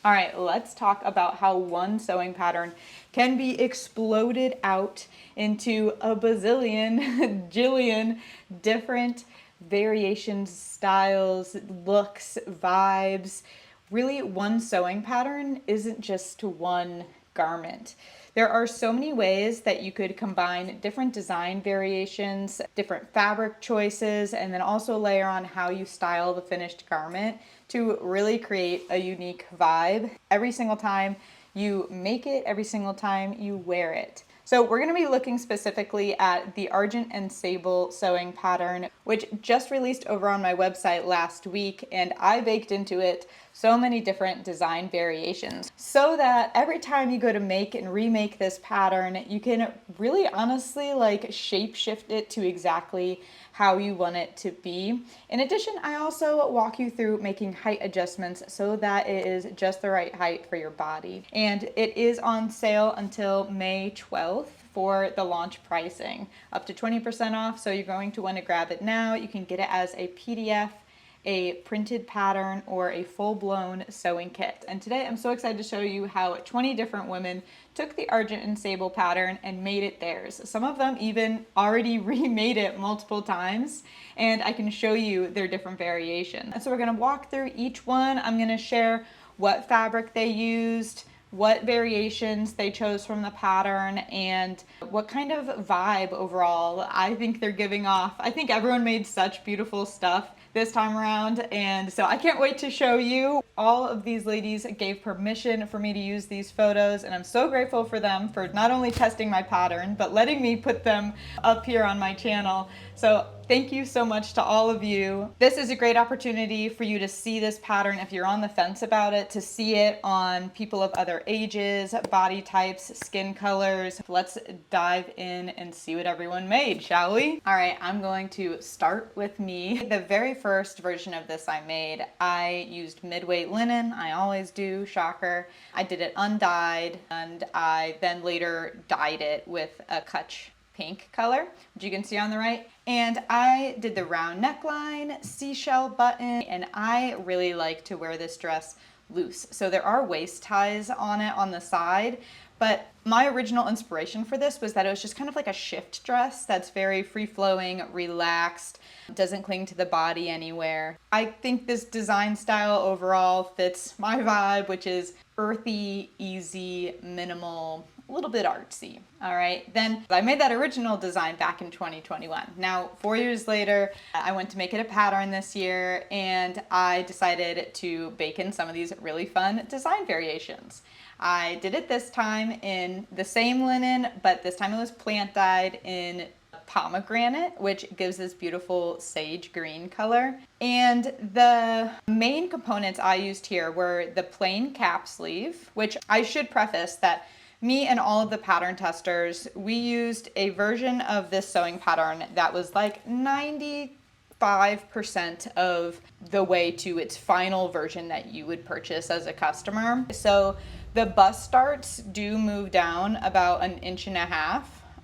All right, let's talk about how one sewing pattern can be exploded out into a bazillion, jillion different variations, styles, looks, vibes. Really, one sewing pattern isn't just one garment. There are so many ways that you could combine different design variations, different fabric choices, and then also layer on how you style the finished garment to really create a unique vibe every single time you make it, every single time you wear it. So we're going to be looking specifically at the Argent and Sable sewing pattern, which just released over on my website last week, and I baked into it so many different design variations so that every time you go to make and remake this pattern, you can really honestly like shape shift it to exactly how you want it to be. In addition, I also walk you through making height adjustments so that it is just the right height for your body. And it is on sale until May 12th for the launch pricing, up to 20% off. So you're going to want to grab it now. You can get it as a PDF, a printed pattern, or a full-blown sewing kit. And today I'm so excited to show you how 20 different women took the Argent and Sable pattern and made it theirs. Some of them even already remade it multiple times, and I can show you their different variations. And so we're gonna walk through each one. I'm gonna share what fabric they used, what variations they chose from the pattern, and what kind of vibe overall I think they're giving off. I think everyone made such beautiful stuff this time around, and so I can't wait to show you. All of these ladies gave permission for me to use these photos, and I'm so grateful for them for not only testing my pattern, but letting me put them up here on my channel. So thank you so much to all of you. This is a great opportunity for you to see this pattern if you're on the fence about it, to see it on people of other ages, body types, skin colors. Let's dive in and see what everyone made, shall we? All right, I'm going to start with me. The very first version of this I made, I used mid-weight linen. I always do, shocker. I did it undyed, and I then later dyed it with a Kutch pink color, which you can see on the right. And I did the round neckline, seashell button, and I really like to wear this dress loose. So there are waist ties on it on the side, but my original inspiration for this was that it was just kind of like a shift dress that's very free-flowing, relaxed, doesn't cling to the body anywhere. I think this design style overall fits my vibe, which is earthy, easy, minimal, a little bit artsy. All right, then I made that original design back in 2021. Now, 4 years later, I went to make it a pattern this year, and I decided to bake in some of these really fun design variations. I did it this time in the same linen, but this time it was plant dyed in pomegranate, which gives this beautiful sage green color. And the main components I used here were the plain cap sleeve, which I should preface that me and all of the pattern testers, we used a version of this sewing pattern that was like 95% of the way to its final version that you would purchase as a customer. So the bust starts do move down about 1.5 inches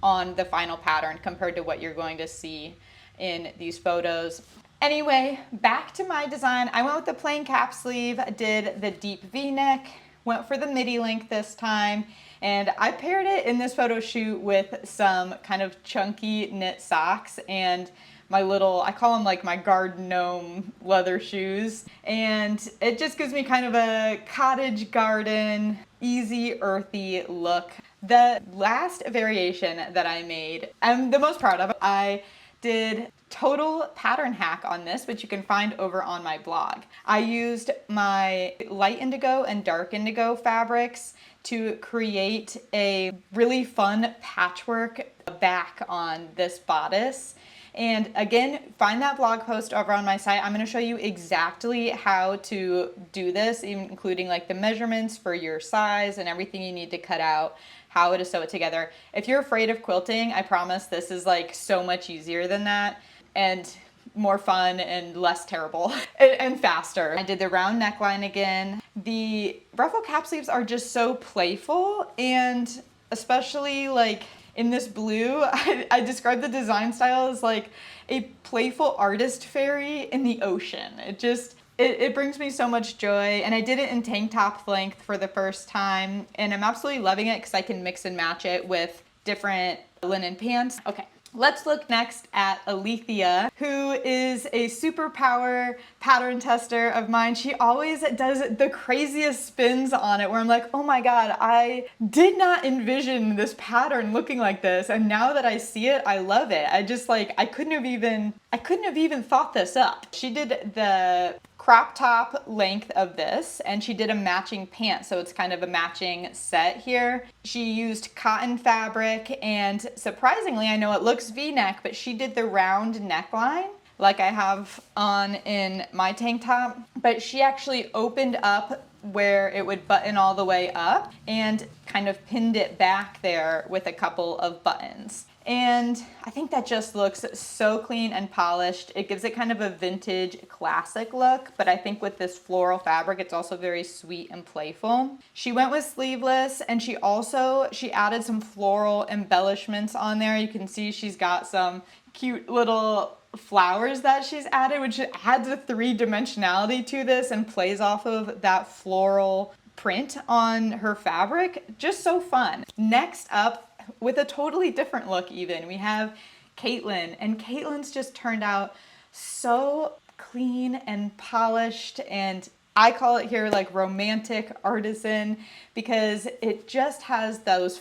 on the final pattern compared to what you're going to see in these photos. Anyway, back to my design. I went with the plain cap sleeve, did the deep V-neck, went for the midi length this time, and I paired it in this photo shoot with some kind of chunky knit socks and my little, I call them like my garden gnome leather shoes. And it just gives me kind of a cottage garden, easy, earthy look. The last variation that I made, I'm the most proud of. I did total pattern hack on this, which you can find over on my blog. I used my light indigo and dark indigo fabrics to create a really fun patchwork back on this bodice. And again, find that blog post over on my site. I'm going to show you exactly how to do this, including like the measurements for your size and everything you need to cut out, how to sew it together. If you're afraid of quilting, I promise this is like so much easier than that and more fun and less terrible and faster. I did the round neckline again. The ruffle cap sleeves are just so playful, and especially like in this blue, I describe the design style as like a playful artist fairy in the ocean. It just it brings me so much joy, and I did it in tank top length for the first time, and I'm absolutely loving it because I can mix and match it with different linen pants. Okay, let's look next at Alethea, who is a superpower pattern tester of mine. She always does the craziest spins on it where I'm like, oh my god, I did not envision this pattern looking like this, and now that I see it, I love it. I just like, I couldn't have even thought this up. She did the crop top length of this, and she did a matching pant, so it's kind of a matching set here. She used cotton fabric, and surprisingly, I know it looks V-neck, but she did the round neckline like I have on in my tank top, but she actually opened up where it would button all the way up and kind of pinned it back there with a couple of buttons. And I think that just looks so clean and polished. It gives it kind of a vintage classic look, but I think with this floral fabric, it's also very sweet and playful. She went with sleeveless, and she added some floral embellishments on there. You can see she's got some cute little flowers that she's added, which adds a three-dimensionality to this and plays off of that floral print on her fabric. Just so fun. Next up, with a totally different look even, we have Caitlin, and Caitlin's just turned out so clean and polished, and I call it here like romantic artisan because it just has those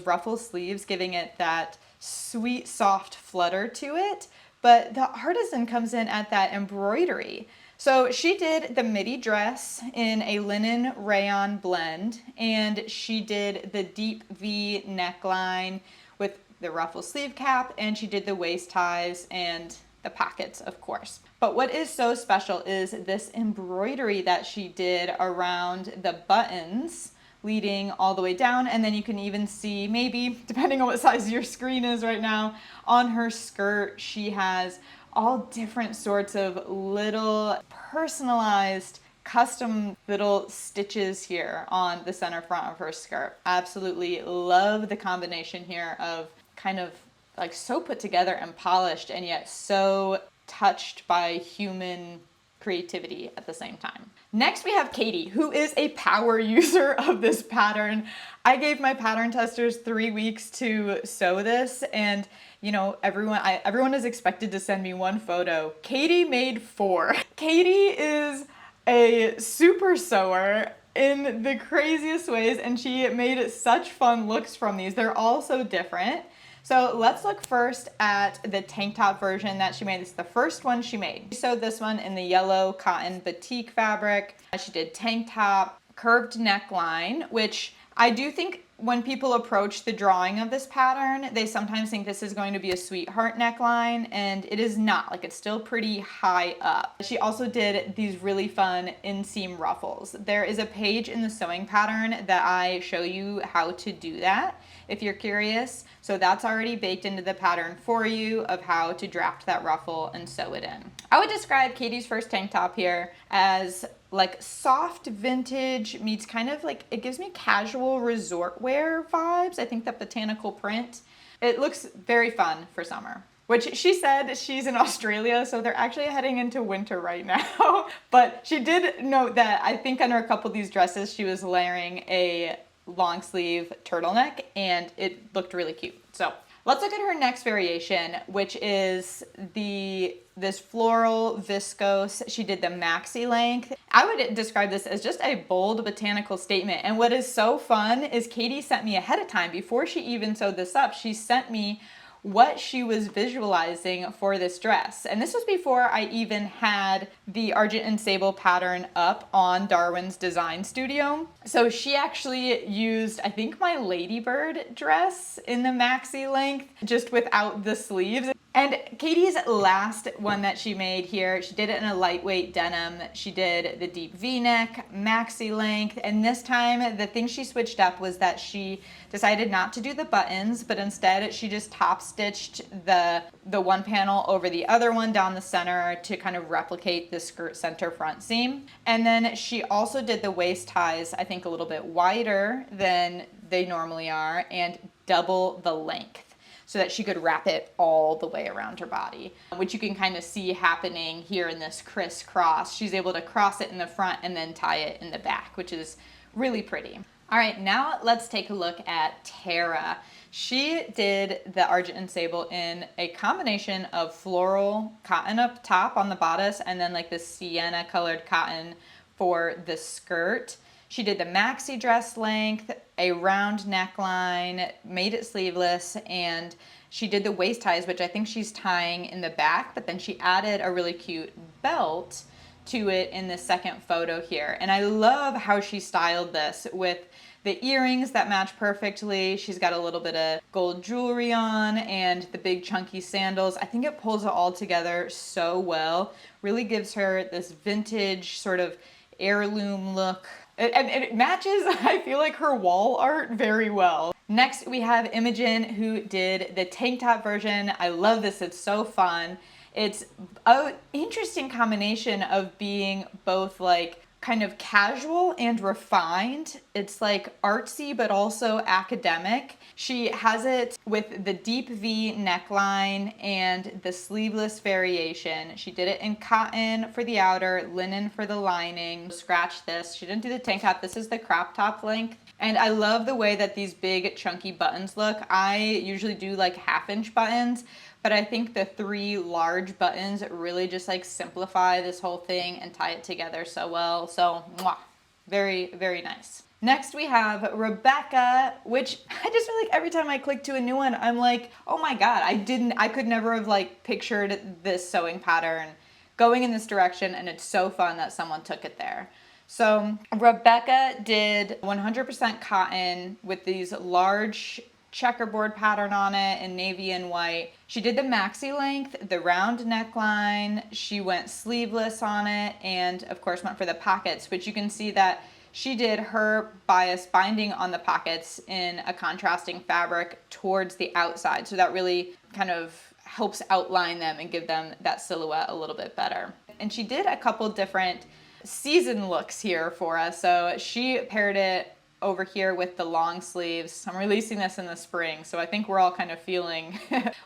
ruffle sleeves giving it that sweet soft flutter to it, but the artisan comes in at that embroidery. So she did the midi dress in a linen rayon blend, and she did the deep V neckline with the ruffle sleeve cap, and she did the waist ties and the pockets, of course. But what is so special is this embroidery that she did around the buttons leading all the way down, and then you can even see, maybe depending on what size your screen is right now, on her skirt she has all different sorts of little personalized custom little stitches here on the center front of her skirt. Absolutely love the combination here of kind of like so put together and polished, and yet so touched by human creativity at the same time. Next we have Katie, who is a power user of this pattern. I gave my pattern testers 3 weeks to sew this, and you know, everyone is expected to send me one photo. Katie made 4. Katie is a super sewer in the craziest ways, and she made such fun looks from these. They're all so different. So let's look first at the tank top version that she made. This is the first one she made. She sewed this one in the yellow cotton batik fabric. She did tank top, curved neckline, which I do think when people approach the drawing of this pattern, they sometimes think this is going to be a sweetheart neckline, and it is not. Like, it's still pretty high up. She also did these really fun inseam ruffles. There is a page in the sewing pattern that I show you how to do that if you're curious. So that's already baked into the pattern for you of how to draft that ruffle and sew it in. I would describe Katie's first tank top here as like soft vintage meets kind of like, it gives me casual resort wear vibes. I think that botanical print, it looks very fun for summer. Which she said she's in Australia, so they're actually heading into winter right now. But she did note that I think under a couple of these dresses, she was layering a long sleeve turtleneck, and it looked really cute. So let's look at her next variation, which is this floral viscose. She did the maxi length. I would describe this as just a bold botanical statement. And what is so fun is Katie sent me ahead of time, before she even sewed this up, she sent me what she was visualizing for this dress. And this was before I even had the Argent Sable pattern up on Darwin's Design Studio. So she actually used, I think, my Ladybird dress in the maxi length, just without the sleeves. And Katie's last one that she made here, she did it in a lightweight denim. She did the deep V-neck, maxi length, and this time the thing she switched up was that she decided not to do the buttons, but instead she just top stitched the one panel over the other one down the center to kind of replicate the skirt center front seam. And then she also did the waist ties, I think a little bit wider than they normally are, and double the length. so that she could wrap it all the way around her body, which you can kind of see happening here in this crisscross. She's able to cross it in the front and then tie it in the back, which is really pretty. All right, now let's take a look at Tara. She did the Argent Sable in a combination of floral cotton up top on the bodice and then like this sienna colored cotton for the skirt. She did the maxi dress length, a round neckline, made it sleeveless, and she did the waist ties, which I think she's tying in the back, but then she added a really cute belt to it in the second photo here. And I love how she styled this with the earrings that match perfectly. She's got a little bit of gold jewelry on and the big chunky sandals. I think it pulls it all together so well. Really gives her this vintage sort of heirloom look. And it matches, I feel like, her wall art very well. Next, we have Imogen, who did the tank top version. I love this, it's so fun. It's an interesting combination of being both like kind of casual and refined. It's like artsy, but also academic. She has it with the deep V neckline and the sleeveless variation. She did it in cotton for the outer, linen for the lining. Scratch this. She didn't do the tank top. This is the crop top length. And I love the way that these big chunky buttons look. I usually do like 1/2-inch buttons, but I think the 3 large buttons really just like simplify this whole thing and tie it together so well. So, mwah, very, very nice. Next we have Rebecca, which I just feel like every time I click to a new one, I'm like, oh my God, I could never have like pictured this sewing pattern going in this direction, and it's so fun that someone took it there. So Rebecca did 100% cotton with these large checkerboard pattern on it in navy and white. She did the maxi length, the round neckline. She went sleeveless on it, and of course went for the pockets, which you can see that she did her bias binding on the pockets in a contrasting fabric towards the outside. So that really kind of helps outline them and give them that silhouette a little bit better. And she did a couple different season looks here for us. So she paired it over here with the long sleeves. I'm releasing this in the spring, so I think we're all kind of feeling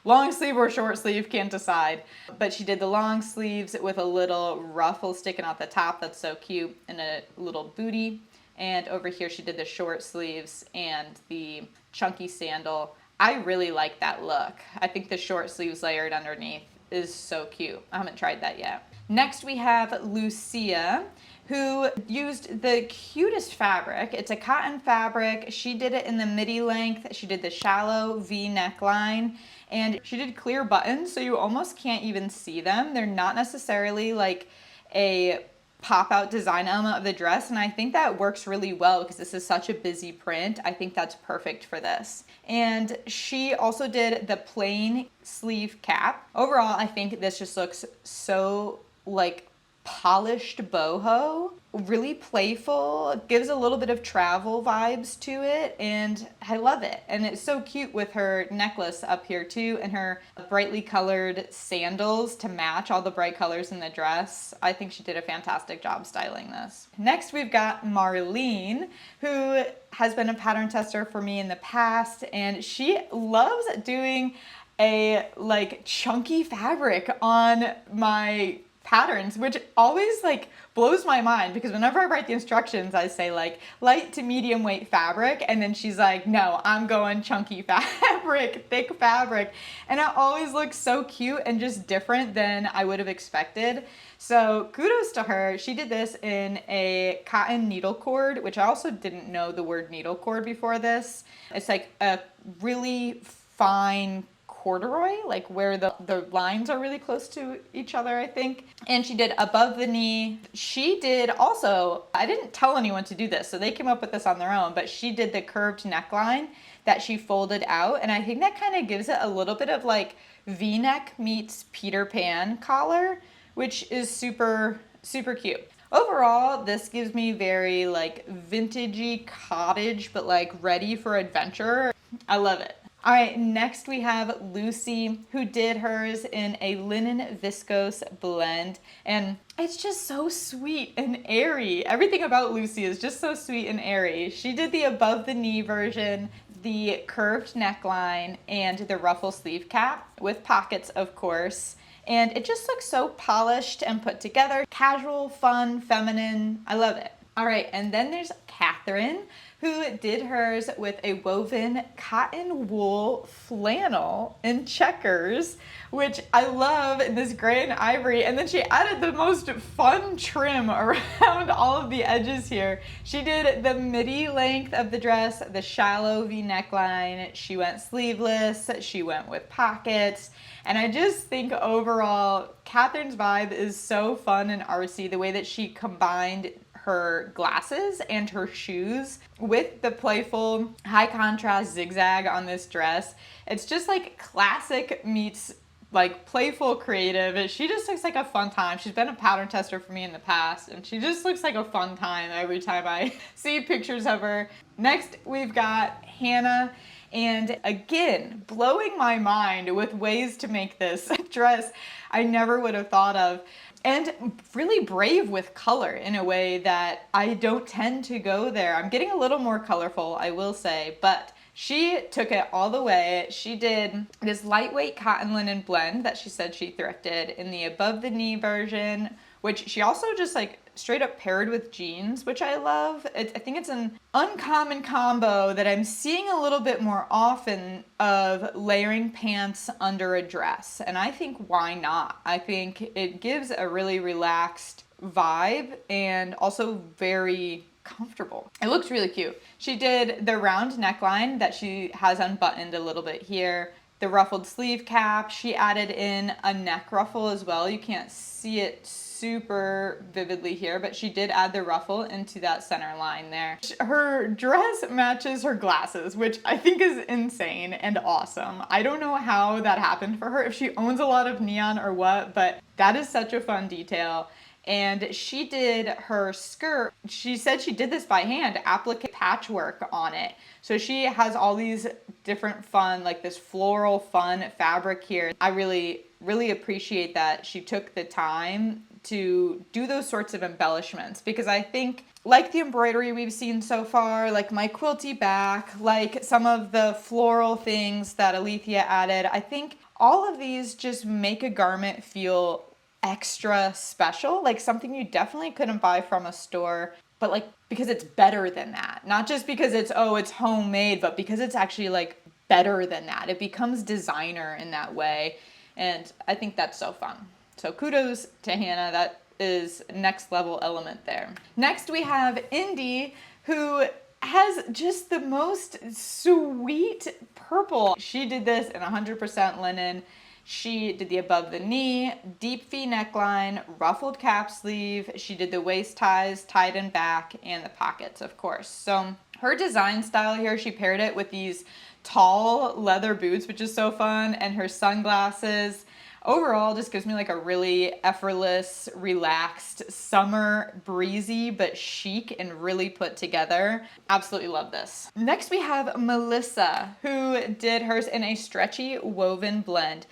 long sleeve or short sleeve, can't decide. But she did the long sleeves with a little ruffle sticking out the top. That's so cute, and a little booty. And over here she did the short sleeves and the chunky sandal. I really like that look. I think the short sleeves layered underneath is so cute. I haven't tried that yet. Next we have Lucia, who used the cutest fabric. It's a cotton fabric. She did it in the midi length. She did the shallow V neckline, and she did clear buttons, so you almost can't even see them. They're not necessarily like a pop-out design element of the dress, and I think that works really well because this is such a busy print. I think that's perfect for this. And she also did the plain sleeve cap. Overall, I think this just looks so like polished boho, really playful, gives a little bit of travel vibes to it, and I love it. And it's so cute with her necklace up here too, and her brightly colored sandals to match all the bright colors in the dress. I think she did a fantastic job styling this. Next we've got Marlene, who has been a pattern tester for me in the past, and she loves doing a like chunky fabric on my patterns, which always like blows my mind, because whenever I write the instructions I say like light to medium weight fabric, and then she's like, no, I'm going chunky fabric, thick fabric, and it always looks so cute and just different than I would have expected. So kudos to her. She did this in a cotton needle cord, which I also didn't know the word needle cord before this. It's like a really fine corduroy, like where the lines are really close to each other, I think. And she did above the knee. She did also, I didn't tell anyone to do this, so they came up with this on their own, but she did the curved neckline that she folded out, and I think that kind of gives it a little bit of like V-neck meets Peter Pan collar, which is super, super cute. Overall, this gives me very like vintagey cottage, but like ready for adventure. I love it. All right, next we have Lucy, who did hers in a linen viscose blend, and it's just so sweet and airy. Everything about Lucy is just so sweet and airy. She did the above the knee version, the curved neckline and the ruffle sleeve cap with pockets, of course. And it just looks so polished and put together. Casual, fun, feminine. I love it. All right, and then there's Catherine, who did hers with a woven cotton wool flannel in checkers, which I love, in this gray and ivory. And then she added the most fun trim around all of the edges here. She did the midi length of the dress, the shallow V neckline. She went sleeveless. She went with pockets. And I just think overall, Catherine's vibe is so fun and artsy. The way that she combined her glasses and her shoes with the playful high contrast zigzag on this dress. It's just like classic meets like playful creative. She just looks like a fun time. She's been a pattern tester for me in the past, and she just looks like a fun time every time I see pictures of her. Next, we've got Hannah. And again, blowing my mind with ways to make this dress I never would have thought of. And really brave with color in a way that I don't tend to go there. I'm getting a little more colorful, I will say, but she took it all the way. She did this lightweight cotton linen blend that she said she thrifted in the above the knee version, which she also just like straight up paired with jeans, which I love. I think it's an uncommon combo that I'm seeing a little bit more often of layering pants under a dress. And I think why not? I think it gives a really relaxed vibe and also very comfortable. It looks really cute. She did the round neckline that she has unbuttoned a little bit here. The ruffled sleeve cap. She added in a neck ruffle as well. You can't see it super vividly here, but she did add the ruffle into that center line there. Her dress matches her glasses, which I think is insane and awesome. I don't know how that happened for her, if she owns a lot of neon or what, but that is such a fun detail. And she did her skirt. She said she did this by hand, applique patchwork on it. So she has all these different fun, like this floral fun fabric here. I really appreciate that she took the time to do those sorts of embellishments, because I think like the embroidery we've seen so far, like my quilty back, like some of the floral things that Alethea added, I think all of these just make a garment feel extra special, like something you definitely couldn't buy from a store, but like because it's better than that. Not just because it's homemade, but because it's actually like better than that. It becomes designer in that way, and I think that's so fun. So kudos to Hannah. That is next level element there. Next we have Indy, who has just the most sweet purple. She did this in 100% linen. She did the above the knee, deep V neckline, ruffled cap sleeve. She did the waist ties, tied in back, and the pockets, of course. So her design style here, she paired it with these tall leather boots, which is so fun, and her sunglasses. Overall, just gives me like a really effortless, relaxed, summer, breezy, but chic and really put together. Absolutely love this. Next we have Melissa, who did hers in a stretchy woven blend.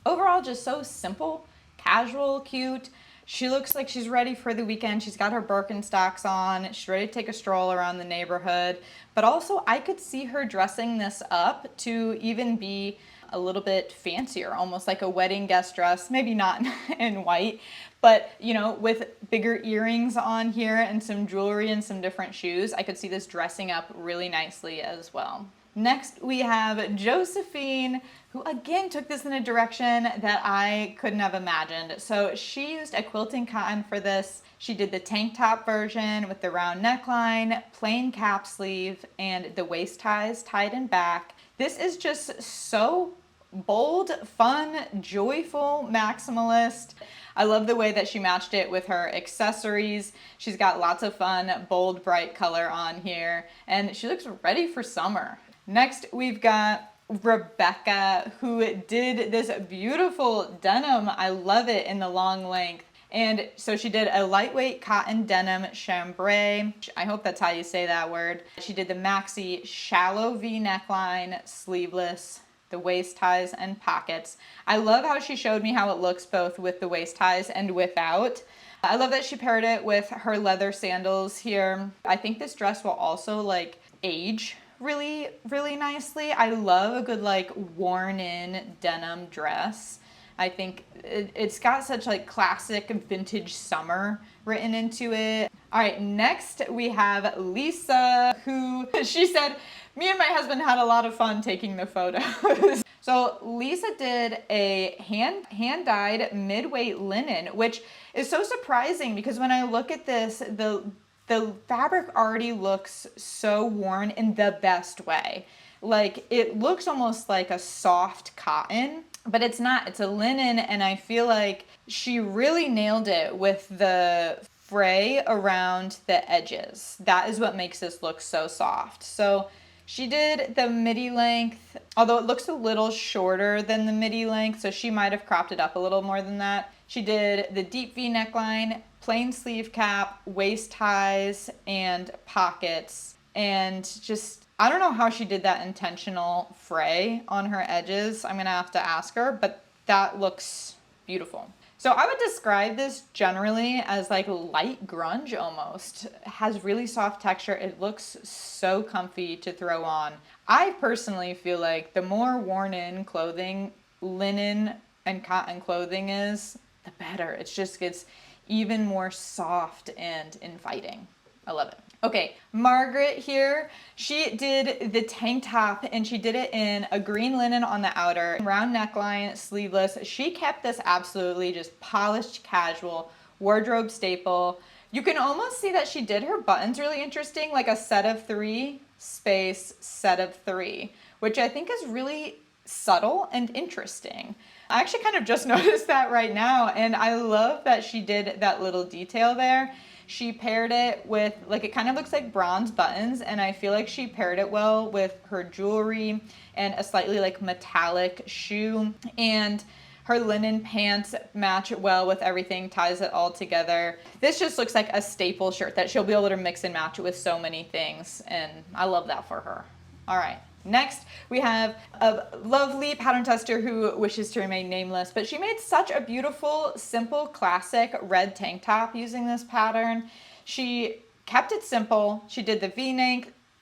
Overall, just so simple, casual, cute. She looks like she's ready for the weekend. She's got her Birkenstocks on. She's ready to take a stroll around the neighborhood. But also, I could see her dressing this up to even be a little bit fancier, almost like a wedding guest dress, maybe not in white, but you know, with bigger earrings on here and some jewelry and some different shoes. I could see this dressing up really nicely as well. Next, we have Josephine, who again took this in a direction that I couldn't have imagined. So she used a quilting cotton for this. She did the tank top version with the round neckline, plain cap sleeve, and the waist ties tied in back. This is just so bold, fun, joyful, maximalist. I love the way that she matched it with her accessories. She's got lots of fun, bold, bright color on here, and she looks ready for summer. Next, we've got Rebecca, who did this beautiful denim. I love it in the long length. And so she did a lightweight cotton denim chambray. I hope that's how you say that word. She did the maxi shallow V neckline, sleeveless, the waist ties and pockets. I love how she showed me how it looks both with the waist ties and without. I love that she paired it with her leather sandals here. I think this dress will also like age really, really nicely. I love a good like worn in denim dress. I think it's got such like classic vintage summer written into it. All right, next we have Lisa, who she said, me and my husband had a lot of fun taking the photos. So Lisa did a hand dyed mid-weight linen, which is so surprising because when I look at this, the fabric already looks so worn in the best way. Like it looks almost like a soft cotton, but it's not. It's a linen, and I feel like she really nailed it with the fray around the edges. That is what makes this look so soft. So she did the midi length, although it looks a little shorter than the midi length, so she might have cropped it up a little more than that. She did the deep V neckline, plain sleeve cap, waist ties, and pockets, and just, I don't know how she did that intentional fray on her edges. I'm gonna have to ask her, but that looks beautiful. So I would describe this generally as like light grunge almost. It has really soft texture. It looks so comfy to throw on. I personally feel like the more worn in clothing, linen and cotton clothing is, the better. It just gets even more soft and inviting. I love it. Okay, Margaret here, she did the tank top and she did it in a green linen on the outer, round neckline, sleeveless. She kept this absolutely just polished, casual, wardrobe staple. You can almost see that she did her buttons really interesting, like a set of 3 space set of 3, which I think is really subtle and interesting. I actually kind of just noticed that right now, and I love that she did that little detail there. She paired it with, like, it kind of looks like bronze buttons, and I feel like she paired it well with her jewelry and a slightly like metallic shoe, and her linen pants match it well with everything, ties it all together. This just looks like a staple shirt that she'll be able to mix and match with so many things, and I love that for her. All right. Next, we have a lovely pattern tester who wishes to remain nameless, but she made such a beautiful, simple, classic red tank top using this pattern. She kept it simple. She did the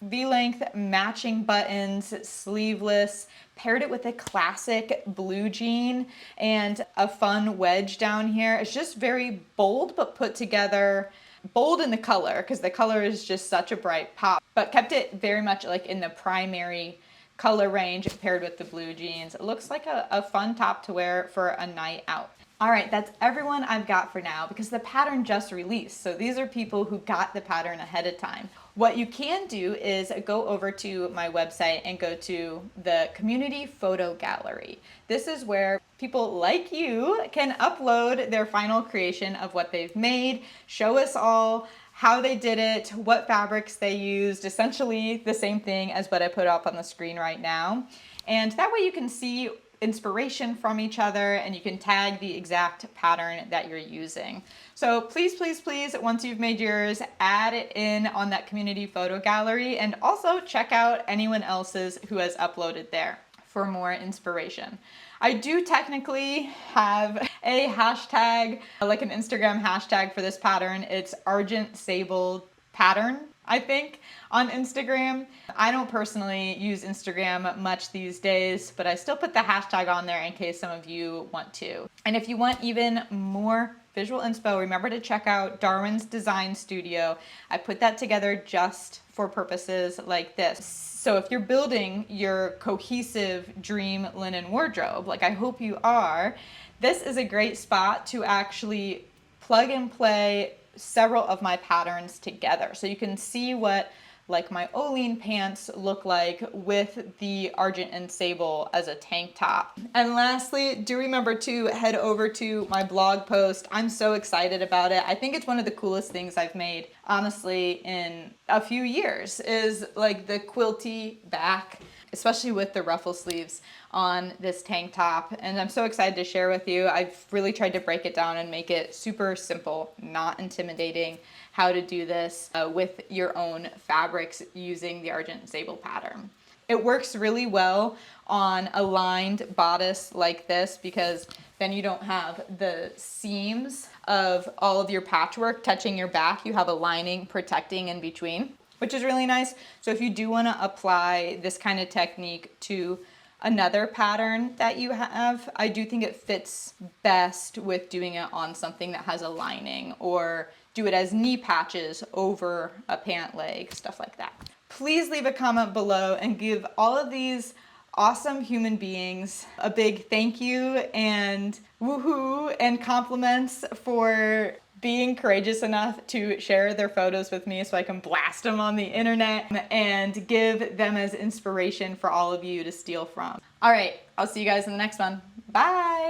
V-length matching buttons, sleeveless, paired it with a classic blue jean and a fun wedge down here. It's just very bold, but put together. Bold in the color, because the color is just such a bright pop, but kept it very much like in the primary color range paired with the blue jeans. It looks like a fun top to wear for a night out. All right, that's everyone I've got for now because the pattern just released. So these are people who got the pattern ahead of time. What you can do is go over to my website and go to the community photo gallery. This is where people like you can upload their final creation of what they've made, show us all how they did it, what fabrics they used, essentially the same thing as what I put up on the screen right now. And that way you can see inspiration from each other and you can tag the exact pattern that you're using. So please, please, please, once you've made yours, add it in on that community photo gallery and also check out anyone else's who has uploaded there for more inspiration. I do technically have a hashtag, like an Instagram hashtag for this pattern. It's Argent Sable pattern, I think, on Instagram. I don't personally use Instagram much these days, but I still put the hashtag on there in case some of you want to. And if you want even more visual inspo, remember to check out Darwin's Design Studio. I put that together just for purposes like this. So if you're building your cohesive dream linen wardrobe, like I hope you are, this is a great spot to actually plug and play several of my patterns together. So you can see what like my Olean pants look like with the Argent Sable as a tank top. And lastly, do remember to head over to my blog post. I'm so excited about it. I think it's one of the coolest things I've made, honestly, in a few years, is like the quilty back, especially with the ruffle sleeves on this tank top. And I'm so excited to share with you. I've really tried to break it down and make it super simple, not intimidating, how to do this with your own fabrics using the Argent Sable pattern. It works really well on a lined bodice like this because then you don't have the seams of all of your patchwork touching your back. You have a lining protecting in between. which is really nice. So if you do want to apply this kind of technique to another pattern that you have, I do think it fits best with doing it on something that has a lining, or do it as knee patches over a pant leg, stuff like that. Please leave a comment below and give all of these awesome human beings a big thank you and woohoo and compliments for being courageous enough to share their photos with me so I can blast them on the internet and give them as inspiration for all of you to steal from. All right, I'll see you guys in the next one. Bye.